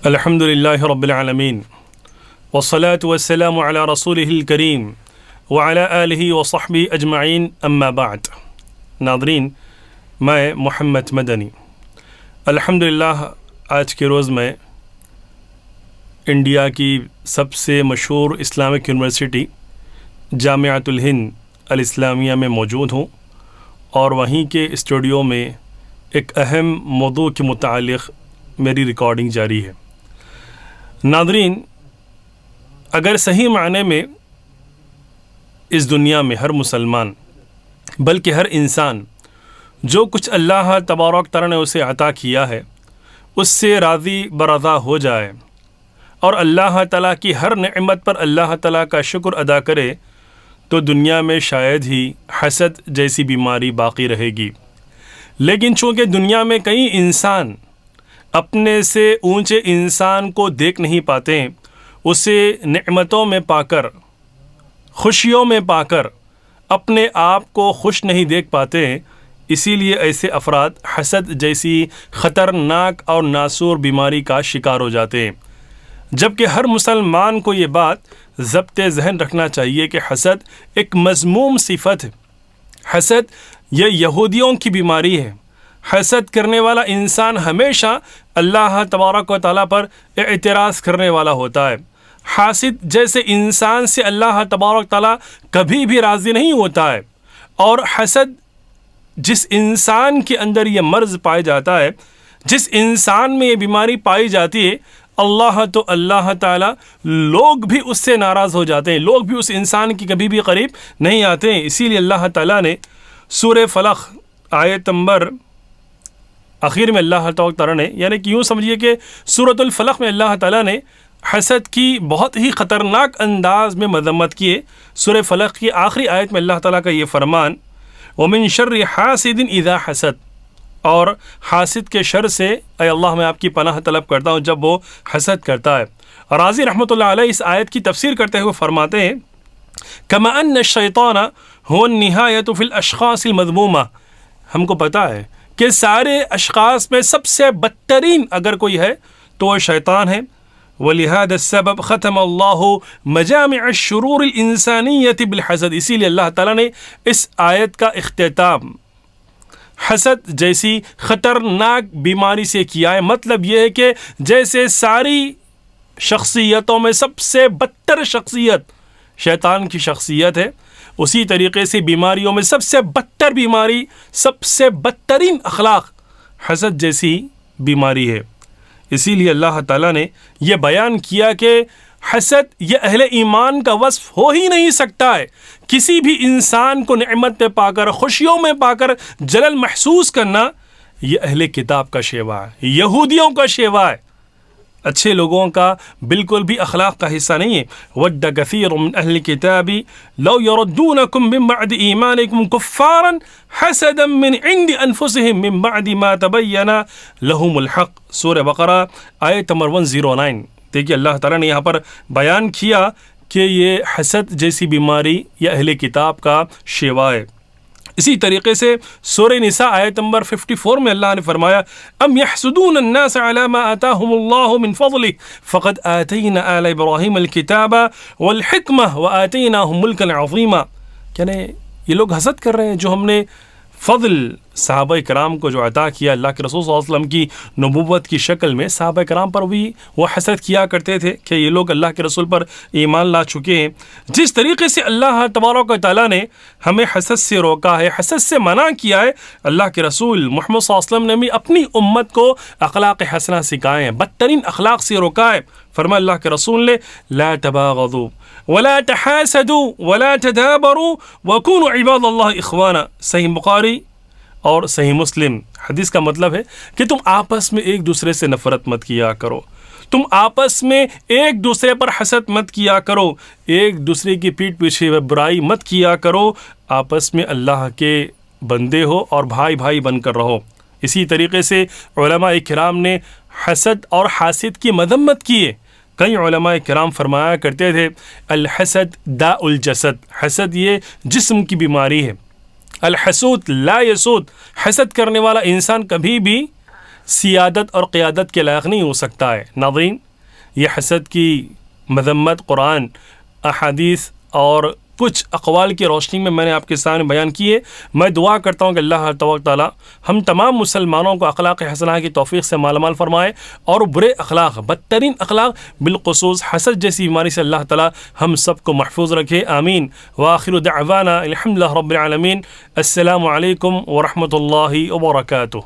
الحمد للہ رب العالمین والصلاة والسلام علی رسولہ الکریم وعلی آلہ وصحبہ اجمعین اما بعد۔ ناظرین، میں محمد مدنی الحمدللہ آج کے روز میں انڈیا کی سب سے مشہور اسلامک یونیورسٹی جامعۃ الہند الاسلامیہ میں موجود ہوں، اور وہیں کے اسٹوڈیو میں ایک اہم موضوع کے متعلق میری ریکارڈنگ جاری ہے۔ ناظرین، اگر صحیح معنی میں اس دنیا میں ہر مسلمان بلکہ ہر انسان جو کچھ اللہ تبارک تعالیٰ نے اسے عطا کیا ہے اس سے راضی برضا ہو جائے اور اللہ تعالیٰ کی ہر نعمت پر اللہ تعالیٰ کا شکر ادا کرے تو دنیا میں شاید ہی حسد جیسی بیماری باقی رہے گی۔ لیکن چونکہ دنیا میں کئی انسان اپنے سے اونچے انسان کو دیکھ نہیں پاتے، اسے نعمتوں میں پا کر، خوشیوں میں پا کر اپنے آپ کو خوش نہیں دیکھ پاتے، اسی لیے ایسے افراد حسد جیسی خطرناک اور ناسور بیماری کا شکار ہو جاتے ہیں۔ جبکہ ہر مسلمان کو یہ بات ضبط ذہن رکھنا چاہیے کہ حسد ایک مذموم صفت ہے۔ حسد یہ یہودیوں کی بیماری ہے۔ حسد کرنے والا انسان ہمیشہ اللہ تبارک و تعالیٰ پر اعتراض کرنے والا ہوتا ہے۔ حاسد جیسے انسان سے اللہ تبارک و تعالیٰ کبھی بھی راضی نہیں ہوتا ہے، اور حسد جس انسان کے اندر یہ مرض پایا جاتا ہے، جس انسان میں یہ بیماری پائی جاتی ہے، اللہ تعالیٰ لوگ بھی اس سے ناراض ہو جاتے ہیں، لوگ بھی اس انسان کی کبھی بھی قریب نہیں آتے ہیں۔ اسی لیے اللہ تعالیٰ نے سورہ فلق آیت نمبر آخر میں اللہ تعالیٰ نے، یعنی کہ یوں سمجھیے کہ سورۃ الفلق میں اللہ تعالیٰ نے حسد کی بہت ہی خطرناک انداز میں مذمت کی ہے۔ سورہ فلق کی آخری آیت میں اللہ تعالیٰ کا یہ فرمان، وَمِن شَرِّ حَاسِدٍ إِذَا حَسَد، اور حاسد کے شر سے اے اللہ میں آپ کی پناہ طلب کرتا ہوں جب وہ حسد کرتا ہے۔ اور رازی رحمۃ اللہ علیہ اس آیت کی تفسیر کرتے ہوئے فرماتے ہیں، كَمَا أَنَّ الشَّيْطَانَ هُوَ النِّهَايَةُ فِي الْأَشْخَاصِ الْمَذْمُومَةِ، ہم کو پتہ ہے کہ سارے اشخاص میں سب سے بدترین اگر کوئی ہے تو وہ شیطان ہے۔ وَلِهَذَا السَّبَبْ خَتَمَ اللَّهُ مَجَامِعَ الشُّرُورِ الْإِنسَانِيَّةِ بِالْحَسَدِ، اسی لیے اللہ تعالیٰ نے اس آیت کا اختتام حسد جیسی خطرناک بیماری سے کیا ہے۔ مطلب یہ ہے کہ جیسے ساری شخصیتوں میں سب سے بدتر شخصیت شیطان کی شخصیت ہے، اسی طریقے سے بیماریوں میں سب سے بدتر بیماری، سب سے بدترین اخلاق حسد جیسی بیماری ہے۔ اسی لیے اللہ تعالیٰ نے یہ بیان کیا کہ حسد یہ اہل ایمان کا وصف ہو ہی نہیں سکتا ہے۔ کسی بھی انسان کو نعمت میں پا کر، خوشیوں میں پا کر جلل محسوس کرنا، یہ اہل کتاب کا شیوا ہے، یہودیوں کا شیوا ہے، اچھے لوگوں کا بالکل بھی اخلاق کا حصہ نہیں ہے۔ وَدَّ كَثِيرٌ مِّنْ أَهْلِ الْكِتَابِ لَوْ يَرُدُّونَكُم مِّن بَعْدِ إِيمَانِكُمْ كُفَّارًا حَسَدًا مِّنْ عِندِ أَنفُسِهِم مِّن بَعْدِ مَا تَبَيَّنَ لَهُمُ الْحَقُّ، سورہ بقرہ آیت نمبر 109۔ دیکھیے اللہ تعالیٰ نے یہاں پر بیان کیا کہ یہ حسد جیسی بیماری یہ اہل کتاب کا شیوا ہے۔ اسی طریقے سے سورہ نساء آیت نمبر 54 میں اللہ نے فرمایا، ام یحسدون الناس علی ما آتاہم اللہ من فضلہ فقد آتینا آل ابراہیم الکتاب والحکمہ وآتیناہم ملکا عظیما، یعنی یہ لوگ حسد کر رہے ہیں جو ہم نے فضل صحابہ کرام کو جو عطا کیا، اللہ کے رسول صلی اللہ علیہ وسلم کی نبوت کی شکل میں صحابہ کرام پر بھی وہ حسد کیا کرتے تھے کہ یہ لوگ اللہ کے رسول پر ایمان لا چکے ہیں۔ جس طریقے سے اللہ تبارک و تعالیٰ نے ہمیں حسد سے روکا ہے، حسد سے منع کیا ہے، اللہ کے رسول محمد صلی اللہ علیہ وسلم نے بھی اپنی امت کو اخلاق حسنہ سکھائے ہیں، بدترین اخلاق سے روکا ہے۔ فرمایا اللہ کے رسول نے، لا تباغضوا ولا تحاسدوا ولا تدابروا وكونوا عباد اللہ اخوانا، صحیح بخاری اور صحیح مسلم۔ حدیث کا مطلب ہے کہ تم آپس میں ایک دوسرے سے نفرت مت کیا کرو، تم آپس میں ایک دوسرے پر حسد مت کیا کرو، ایک دوسرے کی پیٹھ پیچھے برائی مت کیا کرو، آپس میں اللہ کے بندے ہو اور بھائی بھائی بن کر رہو۔ اسی طریقے سے علماء کرام نے حسد اور حاسد کی مذمت کی ہے۔ کئی علماء کرام فرمایا کرتے تھے، الحسد داء الجسد، حسد یہ جسم کی بیماری ہے۔ الحسود لا یسود، حسد کرنے والا انسان کبھی بھی سیادت اور قیادت کے لائق نہیں ہو سکتا ہے۔ ناظرین، یہ حسد کی مذمت قرآن، احادیث اور کچھ اقوال کی روشنی میں نے آپ کے سامنے بیان کی ہے۔ میں دعا کرتا ہوں کہ اللہ تبارک تعالیٰ ہم تمام مسلمانوں کو اخلاق حسنہ کی توفیق سے مالا مال فرمائے، اور برے اخلاق، بدترین اخلاق بالخصوص حسد جیسی بیماری سے اللہ تعالیٰ ہم سب کو محفوظ رکھے، آمین۔ وآخر دعوانا الحمد للہ رب العالمین۔ السلام علیکم ورحمۃ اللہ وبرکاتہ۔